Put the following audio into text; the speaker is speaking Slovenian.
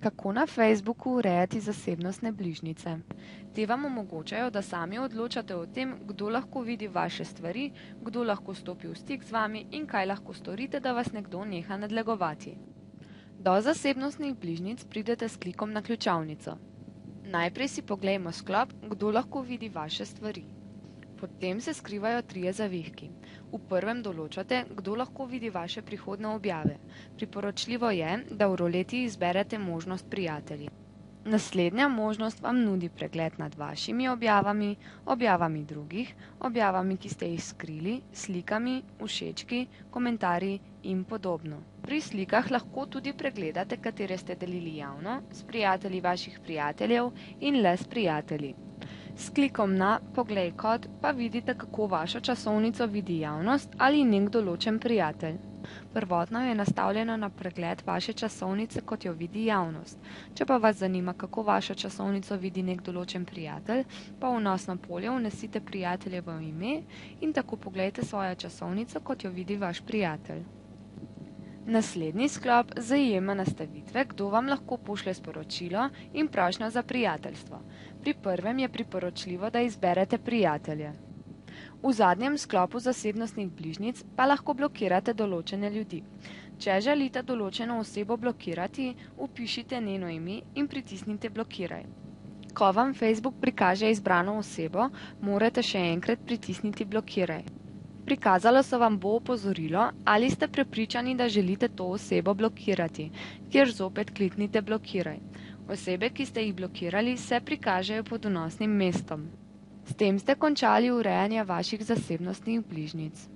Kako na Facebooku urejati zasebnostne bližnjice? Te vam omogočajo, da sami odločate o tem, kdo lahko vidi vaše stvari, kdo lahko stopi v stik z vami in kaj lahko storite, da vas nekdo neha nadlegovati. Do zasebnostnih bližnjic pridete s klikom na ključavnico. Najprej si poglejmo sklop, kdo lahko vidi vaše stvari. Potem se skrivajo trije zavihki. V prvem določate, kdo lahko vidi vaše prihodne objave. Priporočljivo je, da v roleti izberete možnost prijatelji. Naslednja možnost vam nudi pregled nad vašimi objavami, objavami drugih, objavami, ki ste jih skrili, slikami, všečki, komentarji in podobno. Pri slikah lahko tudi pregledate, katere ste delili javno, s prijatelji vaših prijateljev in le s prijatelji. S klikom na Poglej kot pa vidite, kako vašo časovnico vidi javnost ali nek določen prijatelj. Prvotno je nastavljeno na pregled vaše časovnice, kot jo vidi javnost. Če pa vas zanima, kako vašo časovnico vidi nek določen prijatelj, pa v vnosno polje vnesite prijateljevo ime in tako poglejte svojo časovnico, kot jo vidi vaš prijatelj. Naslednji sklop zajema nastavitve, kdo vam lahko pošlje sporočilo in prošnjo za prijateljstvo. Pri prvem je priporočljivo, da izberete prijatelje. V zadnjem sklopu zasebnostnih bližnjic pa lahko blokirate določene ljudi. Če želite določeno osebo blokirati, vpišite njeno ime in pritisnite Blokiraj. Ko vam Facebook prikaže izbrano osebo, morate še enkrat pritisniti Blokiraj. Prikazalo se vam bo opozorilo, ali ste prepričani, da želite to osebo blokirati, kjer zopet kliknite Blokiraj. Osebe, ki ste jih blokirali, se prikažejo pod vnosnim mestom. S tem ste končali urejanje vaših zasebnostnih bližnjic.